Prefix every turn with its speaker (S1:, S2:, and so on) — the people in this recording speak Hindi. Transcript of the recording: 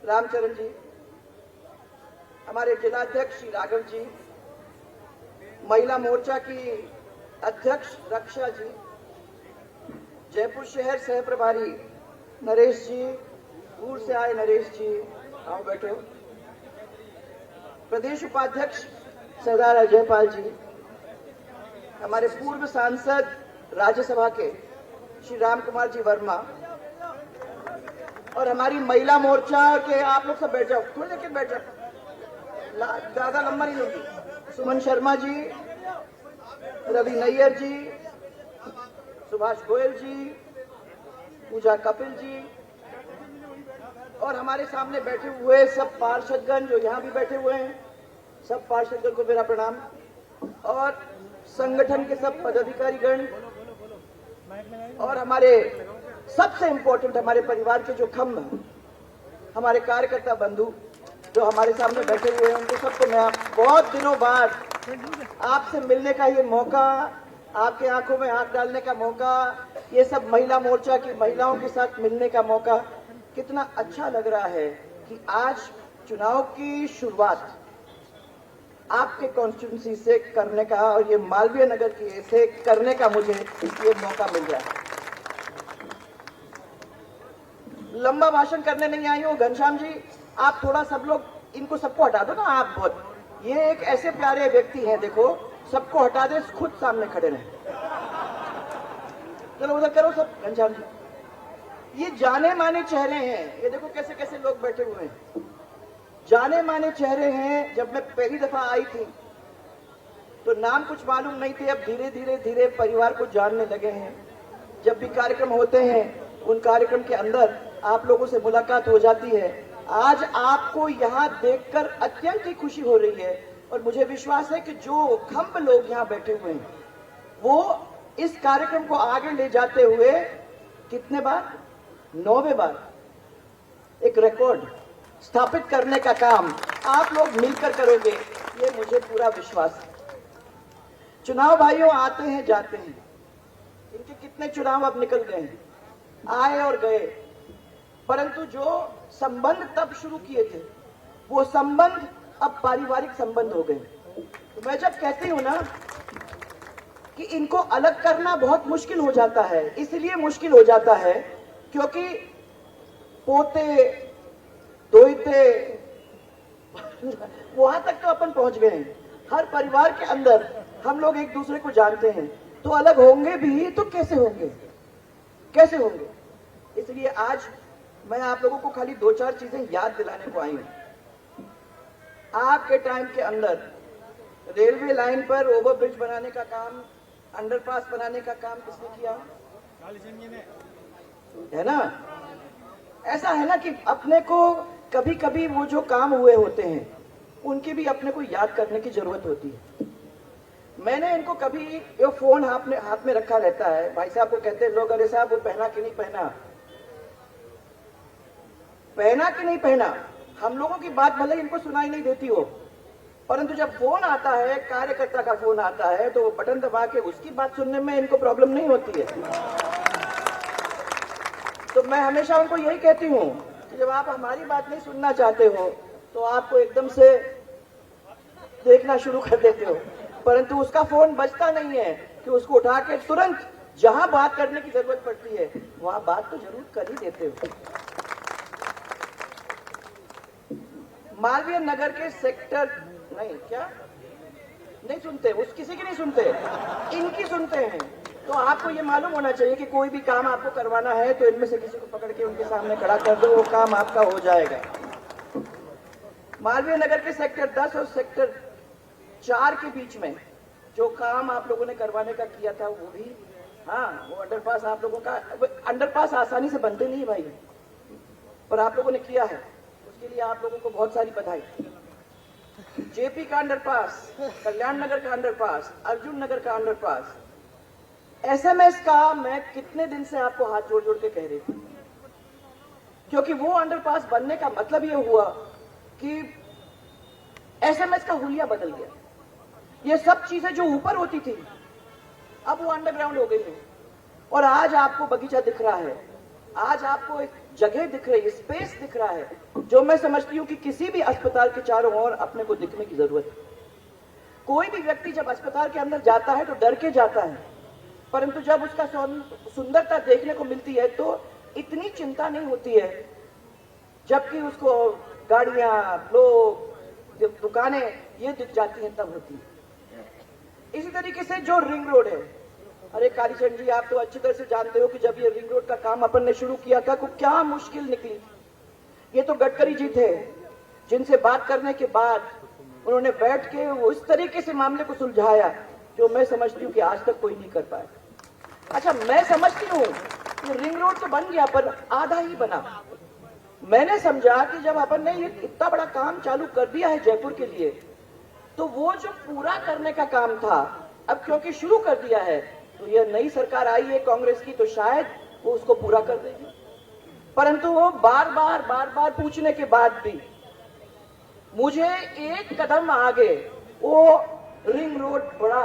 S1: रामचरण जी, हमारे जिलाध्यक्ष श्री राघव जी, महिला मोर्चा की अध्यक्ष रक्षा जी, जयपुर शहर सह प्रभारी नरेश जी, दूर से आए नरेश जी, आओ बैठो, प्रदेश उपाध्यक्ष सरदार अजयपाल जी, हमारे पूर्व सांसद राज्यसभा के श्री राम कुमार जी वर्मा, और हमारी महिला मोर्चा के, आप लोग सब बैठ जाओ, थोड़ी देर बैठ जाओ, ज्यादा लंबा नहीं लूंगी, सुमन शर्मा जी, रवि नैयर जी, सुभाष गोयल जी, पूजा कपिल जी, और हमारे सामने बैठे हुए सब पार्षदगण जो यहाँ भी बैठे हुए हैं, सब पार्षदगण को मेरा प्रणाम, और संगठन के सब पदाधिकारीगण, और हमारे सबसे इंपॉर्टेंट हमारे परिवार के जो खम्भ हैं, हमारे कार्यकर्ता बंधु जो हमारे सामने बैठे हुए हैं, उनको सबको मैं बहुत दिनों बाद आपसे मिलने का ये मौका, आपके आंखों में हाथ डालने का मौका, ये सब महिला मोर्चा की महिलाओं के साथ मिलने का मौका, कितना अच्छा लग रहा है कि आज चुनाव की शुरुआत आपके कॉन्स्टिट्यूंसी से करने का, और ये मालवीय नगर की से करने का मुझे ये मौका मिल रहा है। लंबा भाषण करने नहीं आई हूँ, घनश्याम जी आप थोड़ा सब लोग इनको सबको हटा दो ना, आप बहुत, ये एक ऐसे प्यारे व्यक्ति हैं, देखो सबको हटा दे, खुद सामने खड़े रहे, चलो उधर करो सब, घनश्याम जी, ये जाने माने चेहरे हैं, ये देखो कैसे कैसे लोग बैठे हुए हैं, जाने माने चेहरे हैं। जब मैं पहली दफा आई थी तो नाम कुछ मालूम नहीं थे, अब धीरे धीरे धीरे परिवार को जानने लगे हैं। जब भी कार्यक्रम होते हैं उन कार्यक्रम के अंदर आप लोगों से मुलाकात हो जाती है। आज आपको यहाँ देखकर अत्यंत ही खुशी हो रही है, और मुझे विश्वास है कि जो खम्भ लोग यहाँ बैठे हुए हैं वो इस कार्यक्रम को आगे ले जाते हुए कितने बार, 9वें बार एक रिकॉर्ड स्थापित करने का काम आप लोग मिलकर करोगे, ये मुझे पूरा विश्वास है। चुनाव भाइयों आते हैं जाते हैं, इनके कितने चुनाव अब निकल गए हैं, आए और गए, परंतु जो संबंध तब शुरू किए थे वो संबंध अब पारिवारिक संबंध हो गए। तो मैं जब कहती हूं ना कि इनको अलग करना बहुत मुश्किल हो जाता है, इसलिए मुश्किल हो जाता है क्योंकि पोते दोहिते वहां तक तो अपन पहुंच गए हैं। हर परिवार के अंदर हम लोग एक दूसरे को जानते हैं, तो अलग होंगे भी तो कैसे होंगे, कैसे होंगे। इसलिए आज मैं आप लोगों को खाली 2-4 चीजें याद दिलाने को आई हूं। आपके टाइम के अंदर रेलवे लाइन पर ओवरब्रिज बनाने का काम, अंडरपास बनाने का काम किसने किया है ना? ऐसा है ना कि अपने को कभी कभी वो जो काम हुए होते हैं उनकी भी अपने को याद करने की जरूरत होती है। मैंने इनको कभी, ये फोन हाथ में रखा रहता है, भाई साहब को कहते हैं लोग, अरे साहब वो पहना कि नहीं पहना, पहना कि नहीं पहना, हम लोगों की बात भले इनको सुनाई नहीं देती हो, परंतु जब फोन आता है, कार्यकर्ता का फोन आता है, तो वो बटन दबा के उसकी बात सुनने में इनको प्रॉब्लम नहीं होती है। तो मैं हमेशा उनको यही कहती हूँ कि जब आप हमारी बात नहीं सुनना चाहते हो तो आपको एकदम से देखना शुरू कर देते हो, परंतु उसका फोन बजता नहीं है कि उसको उठा के तुरंत जहां बात करने की जरूरत पड़ती है वहां बात तो जरूर कर ही देते हो। मालवीय नगर के सेक्टर नहीं, क्या नहीं सुनते, उस किसी की नहीं सुनते, इनकी सुनते हैं। तो आपको ये मालूम होना चाहिए कि कोई भी काम आपको करवाना है तो इनमें से किसी को पकड़ के उनके सामने खड़ा कर दो, वो काम आपका हो जाएगा। मालवीय नगर के सेक्टर 10 और सेक्टर 4 के बीच में जो काम आप लोगों ने करवाने का किया था वो भी, हाँ, वो अंडरपास आप लोगों का, अंडरपास आसानी से बनते नहीं भाई, पर आप लोगों ने किया है, उसके लिए आप लोगों को बहुत सारी बधाई। जेपी का अंडरपास, कल्याण नगर का अंडरपास, अर्जुन नगर का अंडरपास, एसएमएस का मैं कितने दिन से आपको हाथ जोड़ जोड़ के कह रही थी, क्योंकि वो अंडरपास बनने का मतलब ये हुआ कि एसएमएस का हुलिया बदल गया। ये सब चीजें जो ऊपर होती थी अब वो अंडरग्राउंड हो गई है, और आज आपको बगीचा दिख रहा है, आज आपको एक जगह दिख रही है, स्पेस दिख रहा है, जो मैं समझती हूँ कि किसी भी अस्पताल के चारों ओर अपने को दिखने की जरूरत है। कोई भी व्यक्ति जब अस्पताल के अंदर जाता है तो डर के जाता है, परंतु जब उसका सुंदरता देखने को मिलती है तो इतनी चिंता नहीं होती है, जबकि उसको गाड़ियां, लोग, दुकानें ये दिख जाती हैं तब होती है। इसी तरीके से जो रिंग रोड है, अरे कालीचंद जी, आप तो अच्छी तरह से जानते हो कि जब ये रिंग रोड का काम अपन ने शुरू किया था तो क्या मुश्किल निकली। ये तो गडकरी जी थे जिनसे बात करने के बाद उन्होंने बैठ के वो इस तरीके से मामले को सुलझाया जो मैं समझती हूँ कि आज तक कोई नहीं कर पाया। अच्छा, मैं समझती हूँ कि रिंग रोड तो बन गया पर आधा ही बना। मैंने समझा कि जब अपन ने ये इतना बड़ा काम चालू कर दिया है जयपुर के लिए, तो वो जो पूरा करने का काम था, अब क्योंकि शुरू कर दिया है तो ये नई सरकार आई है कांग्रेस की, तो शायद वो उसको पूरा कर देगी। परंतु वो बार बार पूछने के बाद भी मुझे एक कदम आगे वो रिंग रोड बड़ा